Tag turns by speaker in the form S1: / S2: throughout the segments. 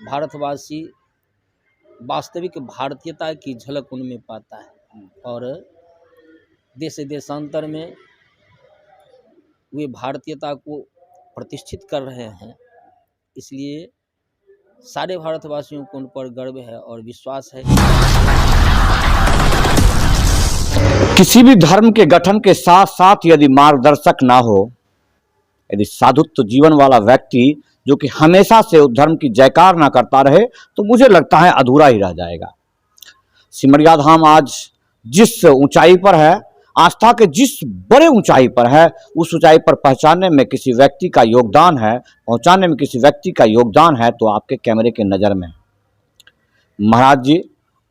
S1: भारतवासी वास्तविक भारतीयता की झलक उनमें पाता है और देश देशांतर में वे भारतीयता को प्रतिष्ठित कर रहे हैं। इसलिए सारे भारतवासियों को उन पर गर्व है और विश्वास है।
S2: किसी भी धर्म के गठन के साथ साथ यदि मार्गदर्शक ना हो, यदि साधुत्व जीवन वाला व्यक्ति जो कि हमेशा से उस धर्म की जयकार ना करता रहे, तो मुझे लगता है अधूरा ही रह जाएगा। सिमरिया धाम आज जिस ऊंचाई पर है, आस्था के जिस बड़े ऊंचाई पर है, उस ऊंचाई पर पहुंचाने में किसी व्यक्ति का योगदान है, पहुंचाने में किसी व्यक्ति का योगदान है तो आपके कैमरे के नज़र में। महाराज जी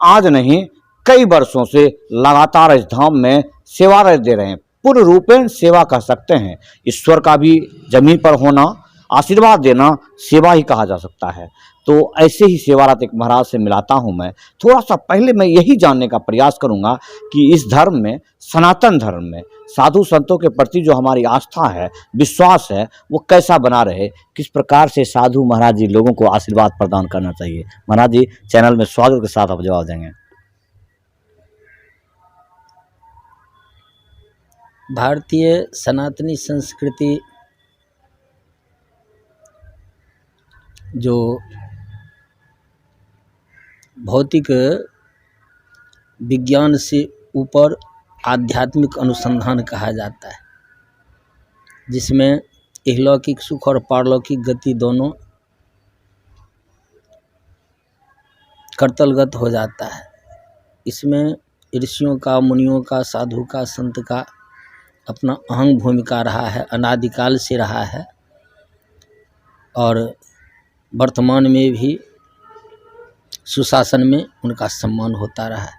S2: आज नहीं कई वर्षों से लगातार इस धाम में सेवारत दे रहे हैं, पूर्ण रूपेण सेवा कर सकते हैं। ईश्वर का भी जमीन पर होना, आशीर्वाद देना सेवा ही कहा जा सकता है। तो ऐसे ही सेवारत एक महाराज से मिलाता हूं मैं। थोड़ा सा पहले मैं यही जानने का प्रयास करूंगा कि इस धर्म में, सनातन धर्म में साधु संतों के प्रति जो हमारी आस्था है, विश्वास है, वो कैसा बना रहे, किस प्रकार से साधु महाराज जी लोगों को आशीर्वाद प्रदान करना चाहिए। महाराज जी चैनल में स्वागत के साथ आप जवाब देंगे।
S1: भारतीय सनातनी संस्कृति जो भौतिक विज्ञान से ऊपर आध्यात्मिक अनुसंधान कहा जाता है, जिसमें इहलौकिक सुख और पारलौकिक गति दोनों करतलगत हो जाता है। इसमें ऋषियों का, मुनियों का, साधु का, संत का अपना अहम भूमिका रहा है, अनादिकाल से रहा है और वर्तमान में भी सुशासन में उनका सम्मान होता रहा है।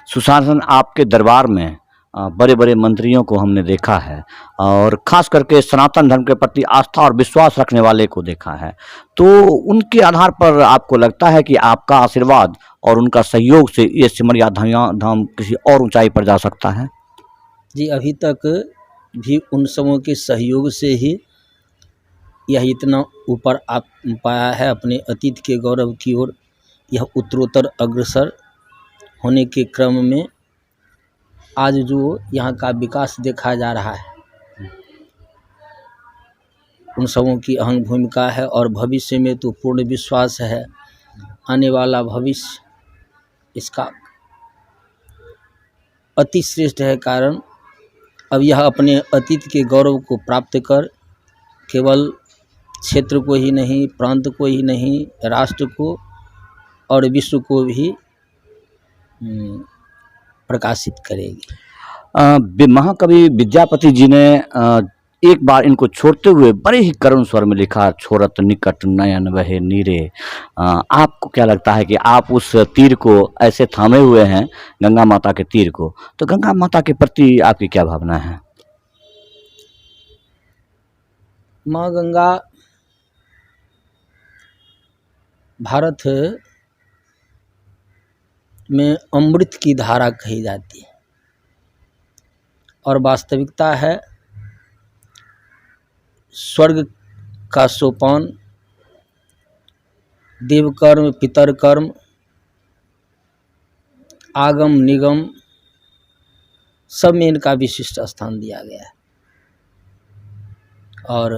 S2: सुशासन आपके दरबार में बड़े बड़े मंत्रियों को हमने देखा है और खास करके सनातन धर्म के प्रति आस्था और विश्वास रखने वाले को देखा है, तो उनके आधार पर आपको लगता है कि आपका आशीर्वाद और उनका सहयोग से ये सिमरिया धाम किसी और ऊंचाई पर जा सकता है?
S1: जी, अभी तक भी उन सबों के सहयोग से ही यह इतना ऊपर आ पाया है। अपने अतीत के गौरव की ओर यह उत्तरोत्तर अग्रसर होने के क्रम में आज जो यहाँ का विकास देखा जा रहा है, उन सबों की अहम भूमिका है और भविष्य में तो पूर्ण विश्वास है आने वाला भविष्य इसका अति श्रेष्ठ है। कारण अब यह अपने अतीत के गौरव को प्राप्त कर केवल क्षेत्र को ही नहीं, प्रांत को ही नहीं, राष्ट्र को और विश्व को भी प्रकाशित करेगी।
S2: महाकवि विद्यापति जी ने एक बार इनको छोड़ते हुए बड़े ही करुण स्वर में लिखा, छोड़त निकट नयन बहे नीरे। आपको क्या लगता है कि आप उस तीर को ऐसे थामे हुए हैं, गंगा माता के तीर को, तो गंगा माता के प्रति आपकी क्या भावना है?
S1: माँ गंगा भारत में अमृत की धारा कही जाती है और वास्तविकता है स्वर्ग का सोपान, देव कर्म, पितर कर्म, आगम निगम सब में इनका विशिष्ट स्थान दिया गया है। और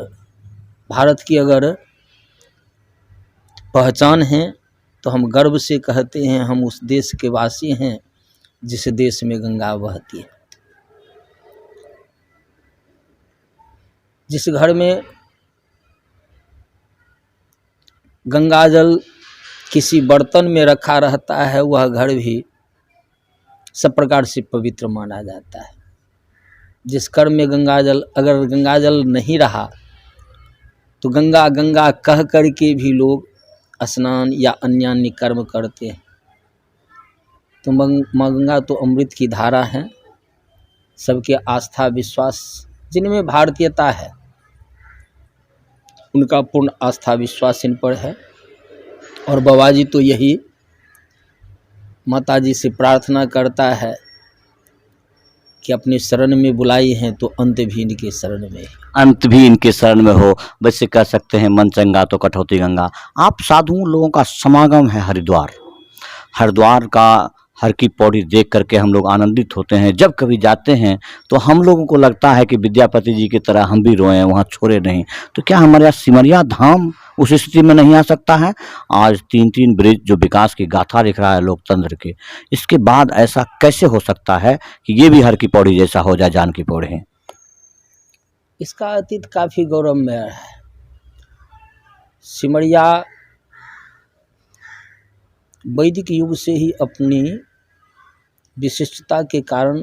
S1: भारत की अगर पहचान है तो हम गर्व से कहते हैं हम उस देश के वासी हैं जिस देश में गंगा बहती है। जिस घर में गंगा जल किसी बर्तन में रखा रहता है वह घर भी सब प्रकार से पवित्र माना जाता है। जिस घर में गंगा जल, अगर गंगा जल नहीं रहा तो गंगा गंगा कह कर के भी लोग स्नान या अन्य कर्म करते हैं। तो माँ गंगा तो अमृत की धारा है। सबके आस्था विश्वास, जिनमें भारतीयता है उनका पूर्ण आस्था विश्वास इन पर है। और बाबा जी तो यही माता जी से प्रार्थना करता है कि अपने शरण में बुलाई हैं तो अंत भी इनके शरण में है।
S2: अंत भी इनके शरण में हो, वैसे कह सकते हैं मन चंगा तो कटौती गंगा। आप साधुओं लोगों का समागम है हरिद्वार। हरिद्वार का हर की पौड़ी देख करके हम लोग आनंदित होते हैं। जब कभी जाते हैं तो हम लोगों को लगता है कि विद्यापति जी की तरह हम भी रोएं, वहाँ छोड़े नहीं। तो क्या हमारे यहाँ सिमरिया धाम उस स्थिति में नहीं आ सकता है? आज 3-3 ब्रिज जो विकास की गाथा लिख रहा है लोकतंत्र के, इसके बाद ऐसा कैसे हो सकता है कि ये भी हर की पौड़ी जैसा हो जाए, जान की पौड़ी?
S1: इसका अतीत काफ़ी गौरवमय है। सिमरिया वैदिक युग से ही अपनी विशिष्टता के कारण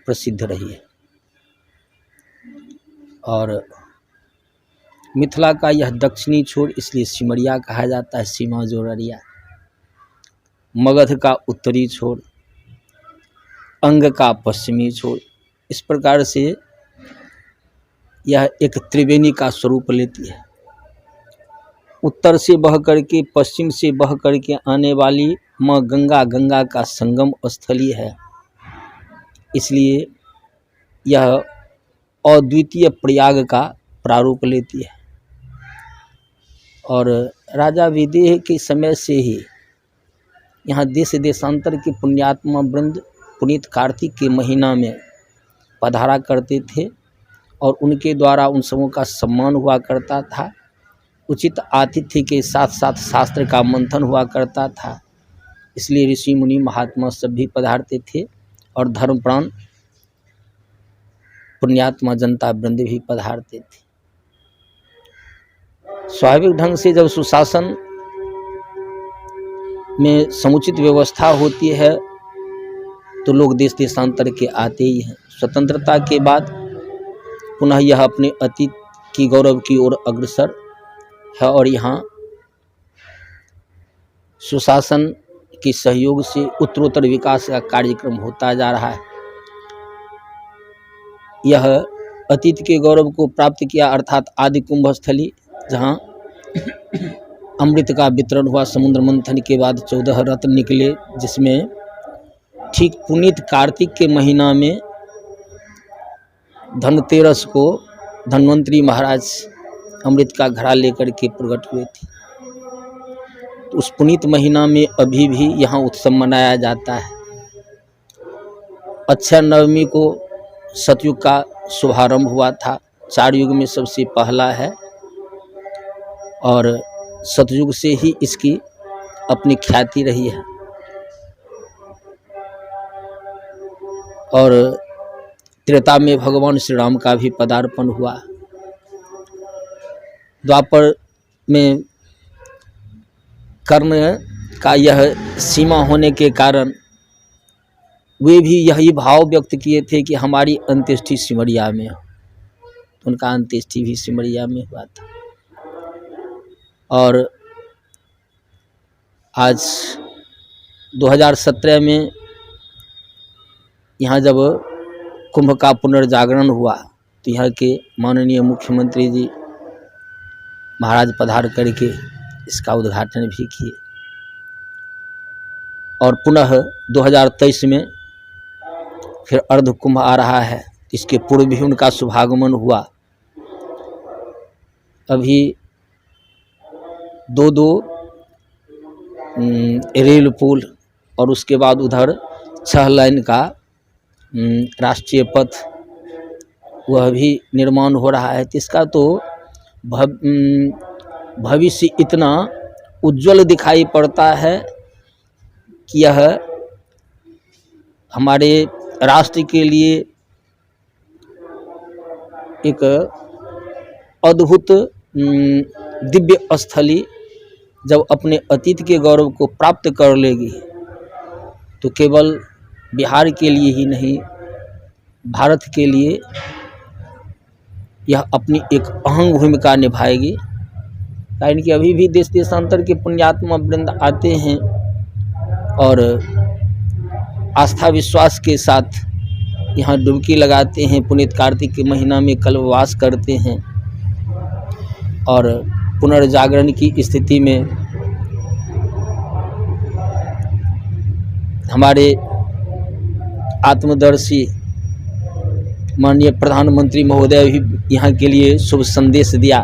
S1: प्रसिद्ध रही है और मिथिला का यह दक्षिणी छोर इसलिए सिमरिया कहा जाता है, सीमा जोररिया। मगध का उत्तरी छोर, अंग का पश्चिमी छोर, इस प्रकार से यह एक त्रिवेणी का स्वरूप लेती है। उत्तर से बह करके, पश्चिम से बह करके आने वाली माँ गंगा, गंगा का संगम स्थली है, इसलिए यह अद्वितीय प्रयाग का प्रारूप लेती है। और राजा विदेह के समय से ही यहाँ देश देशांतर के पुण्यात्मा वृंद पुनीत कार्तिक के महीना में पधारा करते थे और उनके द्वारा उन सबों का सम्मान हुआ करता था। उचित आतिथ्य के साथ साथ शास्त्र का मंथन हुआ करता था, इसलिए ऋषि मुनि महात्मा सब भी पधारते थे और धर्मप्राण पुण्यात्मा जनता वृंद भी पधारते थे। स्वाभाविक ढंग से जब सुशासन में समुचित व्यवस्था होती है तो लोग देश देशांतर के आते ही हैं। स्वतंत्रता के बाद पुनः यह अपने अतीत की गौरव की ओर अग्रसर है और यहाँ सुशासन के सहयोग से उत्तरोत्तर विकास का कार्यक्रम होता जा रहा है। यह अतीत के गौरव को प्राप्त किया, अर्थात आदि कुंभ स्थली, जहाँ अमृत का वितरण हुआ समुद्र मंथन के बाद 14 रत्न निकले, जिसमें ठीक पुनीत कार्तिक के महीना में धनतेरस को धन्वंतरी महाराज अमृत का घड़ा लेकर के प्रकट हुए थे। तो उस पुनीत महीना में अभी भी यहाँ उत्सव मनाया जाता है। अक्षय नवमी को सतयुग का शुभारंभ हुआ था, 4 युग में सबसे पहला है और सतयुग से ही इसकी अपनी ख्याति रही है। और त्रेता में भगवान श्री राम का भी पदार्पण हुआ। द्वापर में कर्म का यह सीमा होने के कारण वे भी यही भाव व्यक्त किए थे कि हमारी अंत्येष्टि सिमरिया में हो, तो उनका अंत्येष्टि भी सिमरिया में हुआ था। और आज 2017 में यहाँ जब कुंभ का पुनर्जागरण हुआ तो यहाँ के माननीय मुख्यमंत्री जी महाराज पधार करके इसका उद्घाटन भी किए। और पुनः 2023 में फिर अर्ध कुंभ आ रहा है, इसके पूर्व भी उनका शुभागमन हुआ। अभी 2 रेल पुल और उसके बाद उधर 6 लाइन का राष्ट्रीय पथ वह भी निर्माण हो रहा है। इसका तो भविष्य इतना उज्जवल दिखाई पड़ता है कि यह हमारे राष्ट्र के लिए एक अद्भुत दिव्य स्थली जब अपने अतीत के गौरव को प्राप्त कर लेगी तो केवल बिहार के लिए ही नहीं, भारत के लिए यह अपनी एक अहम भूमिका निभाएगी। कारण कि अभी भी देश देशांतर के पुण्यात्मा वृंद आते हैं और आस्था विश्वास के साथ यहाँ डुबकी लगाते हैं, पुनीत कार्तिक के महीना में कल्पवास करते हैं और पुनर्जागरण की स्थिति में हमारे आत्मदर्शी माननीय प्रधानमंत्री महोदय भी यहाँ के लिए शुभ संदेश दिया।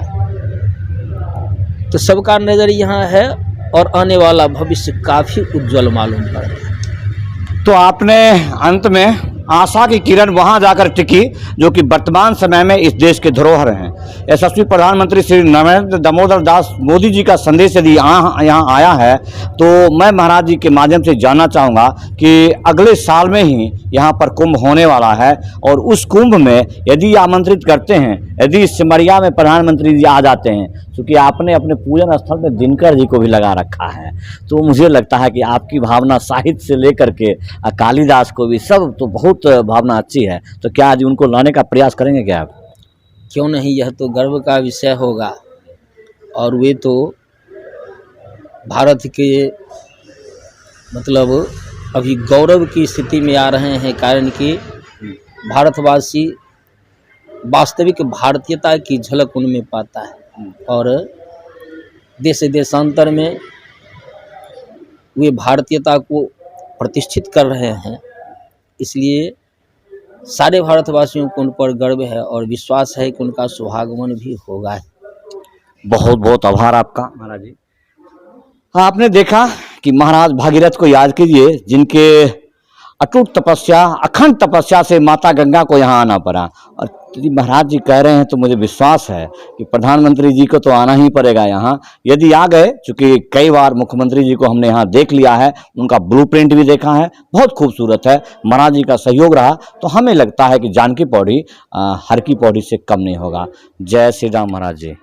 S1: तो सबका नज़र यहाँ है और आने वाला भविष्य काफ़ी उज्जवल मालूम पड़ रहा है।
S2: तो आपने अंत में आशा की किरण वहां जाकर टिकी जो कि वर्तमान समय में इस देश के धरोहर हैं। यशस्वी प्रधानमंत्री श्री नरेंद्र दामोदर दास मोदी जी का संदेश यदि यहाँ आया है तो मैं महाराज जी के माध्यम से जानना चाहूँगा कि अगले साल में ही यहाँ पर कुंभ होने वाला है और उस कुंभ में यदि आमंत्रित करते हैं, यदि सिमरिया में प्रधानमंत्री जी आ जाते हैं, क्योंकि आपने अपने पूजन स्थल में दिनकर जी को भी लगा रखा है, तो मुझे लगता है कि आपकी भावना साहित्य से लेकर के कालिदास को भी सब तो बहुत भावना अच्छी है। तो क्या आज उनको लाने का प्रयास करेंगे क्या आप?
S1: क्यों नहीं, यह तो गर्व का विषय होगा। और वे तो भारत के मतलब अभी गौरव की स्थिति में आ रहे हैं, कारण कि भारतवासी वास्तविक भारतीयता की झलक उनमें पाता है और देश देशांतर में वे भारतीयता को प्रतिष्ठित कर रहे हैं। इसलिए सारे भारतवासियों को उन पर गर्व है और विश्वास है कि उनका सुहागमन भी होगा।
S2: बहुत बहुत आभार आपका महाराज जी। आपने देखा कि महाराज भागीरथ को याद कीजिए, जिनके अटूट तपस्या, अखंड तपस्या से माता गंगा को यहाँ आना पड़ा। और यदि महाराज जी कह रहे हैं तो मुझे विश्वास है कि प्रधानमंत्री जी को तो आना ही पड़ेगा यहाँ। यदि आ गए, चूँकि कई बार मुख्यमंत्री जी को हमने यहाँ देख लिया है, उनका ब्लूप्रिंट भी देखा है, बहुत खूबसूरत है। महाराज जी का सहयोग रहा तो हमें लगता है कि जानकी पौड़ी हर की पौड़ी से कम नहीं होगा। जय श्री राम महाराज जी।